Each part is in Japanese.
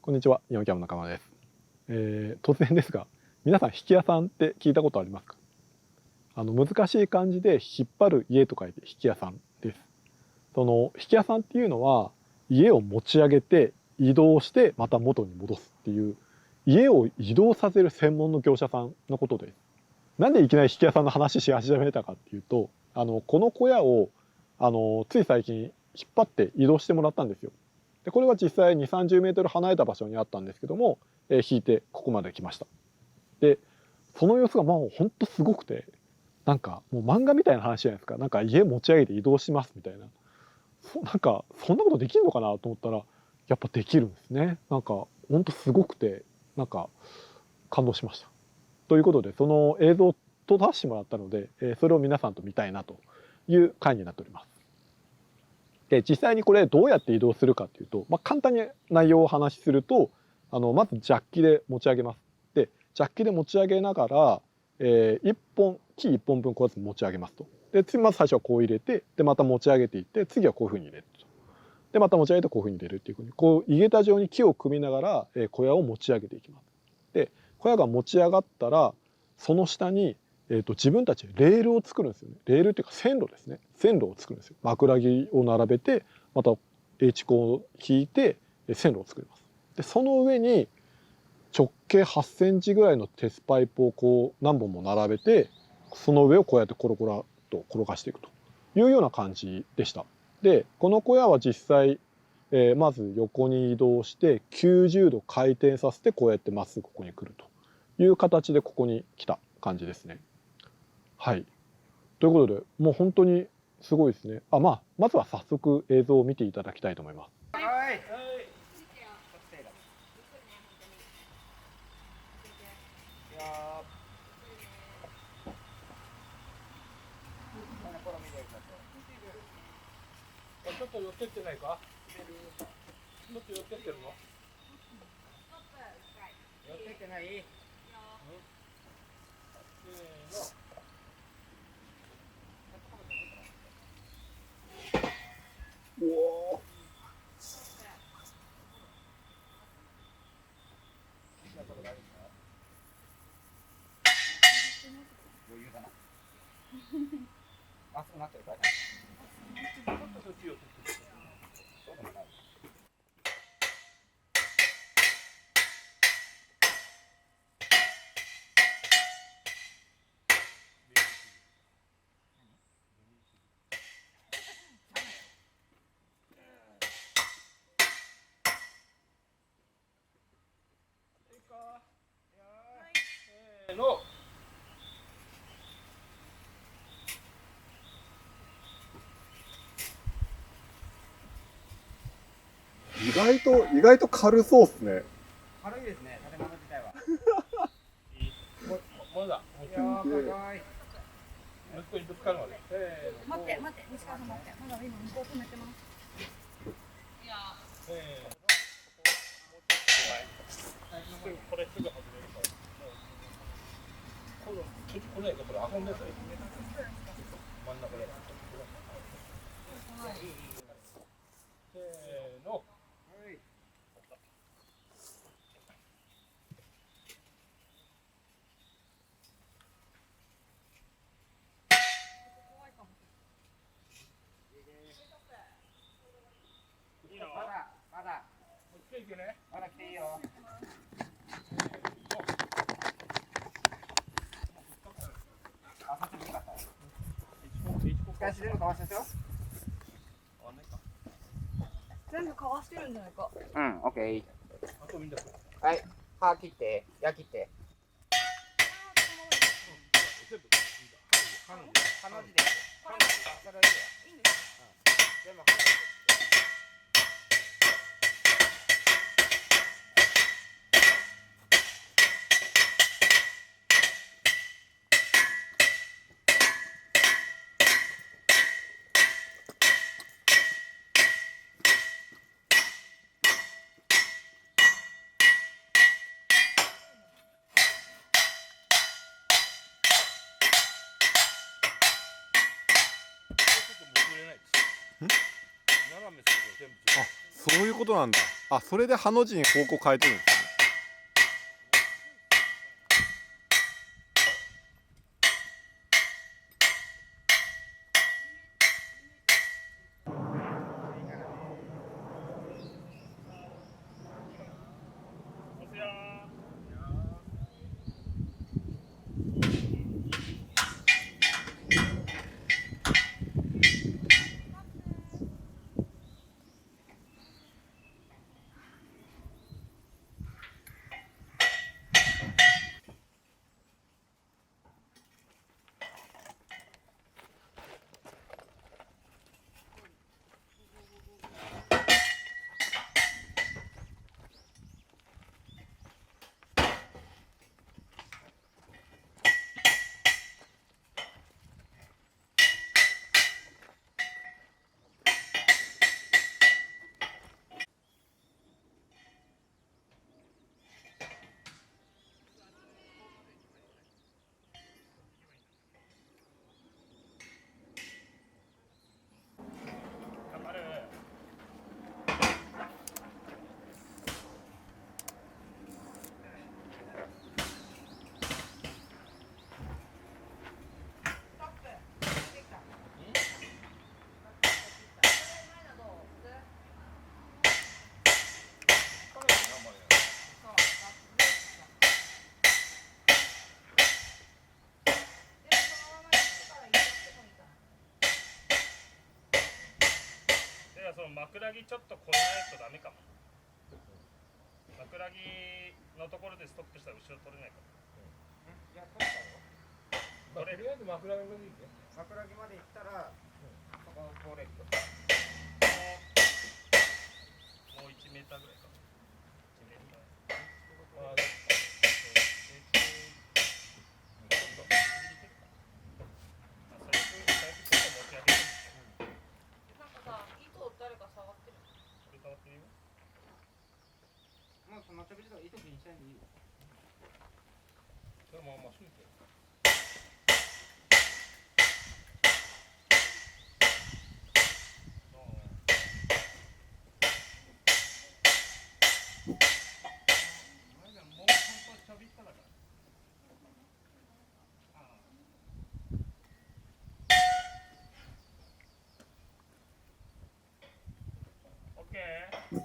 こんにちは、イオンキャム仲間です。突然ですが、皆さん引き屋さんって聞いたことありますか？難しい漢字で引っ張る家と書いて引き屋さんです。その引き屋さんっていうのは家を持ち上げて移動してまた元に戻すっていう家を移動させる専門の業者さんのことです。なんでいきなり引き屋さんの話し始めたかっていうと、この小屋をつい最近引っ張って移動してもらったんですよ。でこれは実際2、30メートル離れた場所にあったんですけども、引いてここまで来ました。でその様子がもうほんとすごくて、なんかもう漫画みたいな話じゃないですか。なんか家持ち上げて移動しますみたいな、なんかそんなことできるのかなと思ったら、やっぱできるんですね。なんかほんとすごくて、なんか感動しました。ということでその映像を撮らせてもらったので、それを皆さんと見たいなという回になっております。で実際にこれどうやって移動するかっていうと、簡単に内容をお話しすると、まずジャッキで持ち上げます。でジャッキで持ち上げながら、1本木1本分こうやって持ち上げますと。で次まず最初はこう入れて、でまた持ち上げていって、次はこういうふうに入れると。でまた持ち上げてこういうふうに入れるっていうふうに、こう井桁状に木を組みながら、小屋を持ち上げていきます。で小屋が持ち上がったら、その下に自分たちでレールを作るんですよね。レールっていうか線路ですね。線路を作るんですよ。枕木を並べて、また H コを引いて線路を作ります。でその上に直径8センチぐらいの鉄パイプをこう何本も並べて、その上をこうやってコロコロと転がしていくというような感じでした。でこの小屋は実際、まず横に移動して90度回転させて、こうやってまっすぐここに来るという形でここに来た感じですね。はい。ということで、もう本当にすごいですね。まずは早速映像を見ていただきたいと思います。はい。ちょっと寄ってってないか？もっと寄ってってるの？寄ってってない？せーの。おお。余裕だな。まっすぐなってるからね。ちょっとそっち寄ってって。そうでもない。せーの。意外と軽そうっすね。軽いですね、建物自体は。まだ。息子にぶつかるまで。待って、西川さん待って。まだ今向こう止めてます。これすぐ外れるから。これ遊んでたよ。真ん中で。せーの。まだ。まだ来ていいよ。使い捨てのかわしですよ。全部かわしてるんじゃないか。うん、オッケー。はい、歯切って、矢切って。歯の字で。それはいいよ。いいんですか？全部歯の字で。斜めそういうことなんだ。あ、それでハの字に方向変えてるんですね。その枕木ちょっと越えないとダメかも。枕木のところでストップしたら後ろ取れないから。いや、取ったよ。とりあえず枕木まで行って。枕木まで行ったら、そこ通れるよ。もう1メーターぐらいか。1メーター。まあ、そのちょびちょび糸気にしないでいいよ。それもまあ、しいて。もう本当ちょびっとだから。オッケー。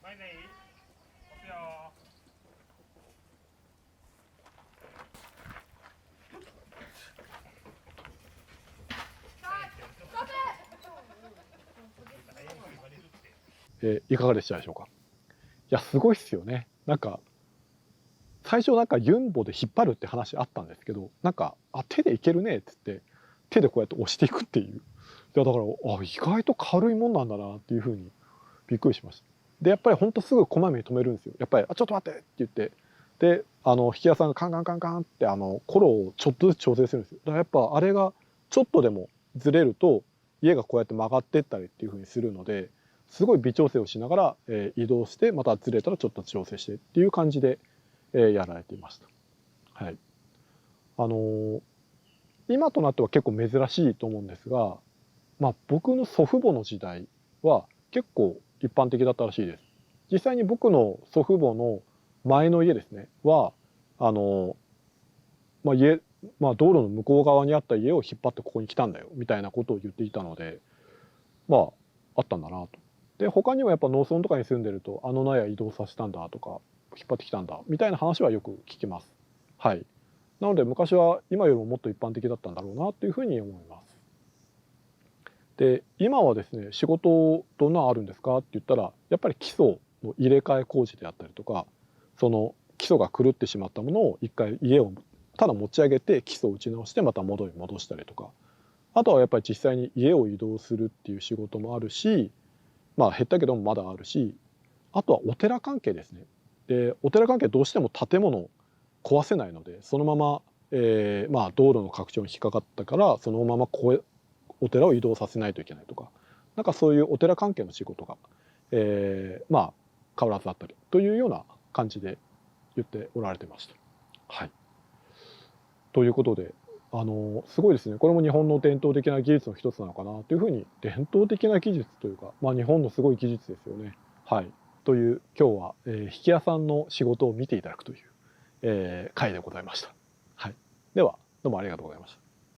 前でいい？押すよ。いかがでしたでしょうか。いや、すごいっすよね。なんか最初なんかユンボで引っ張るって話あったんですけど、なんか手でいけるねっつって手でこうやって押していくっていう。いやだから意外と軽いもんなんだなっていうふうにびっくりしました。でやっぱりほんとすぐこまめに止めるんですよ。やっぱりちょっと待ってって言って、で引き屋さんがカンカンカンカンってコロをちょっとずつ調整するんですよ。だからやっぱあれがちょっとでもずれると家がこうやって曲がってったりっていうふうにするので、すごい微調整をしながら、移動してまたずれたらちょっと調整してっていう感じで、やられていました。はい。今となっては結構珍しいと思うんですが、まあ僕の祖父母の時代は結構一般的だったらしいです。実際に僕の祖父母の前の家ですねはまあ道路の向こう側にあった家を引っ張ってここに来たんだよみたいなことを言っていたので、まああったんだなと。で他にはやっぱ農村とかに住んでると納屋移動させたんだとか引っ張ってきたんだみたいな話はよく聞きます。はい。なので昔は今よりももっと一般的だったんだろうなというふうに思います。で今はですね、仕事どんなあるんですかって言ったら、やっぱり基礎の入れ替え工事であったりとか、その基礎が狂ってしまったものを一回家をただ持ち上げて基礎を打ち直してまた戻したりとか、あとはやっぱり実際に家を移動するっていう仕事もあるし、まあ減ったけどもまだあるし、あとはお寺関係ですね。でお寺関係どうしても建物を壊せないので、そのまま、まあ道路の拡張に引っかかったからそのままお寺を移動させないといけないとか、なんかそういうお寺関係の仕事が、まあ変わらずあったりというような感じで言っておられてました。はい。ということですごいですね。これも日本の伝統的な技術の一つなのかなというふうに、伝統的な技術というか、日本のすごい技術ですよね。はい。という今日は、引き屋さんの仕事を見ていただくという、回でございました。はい。ではどうもありがとうございました。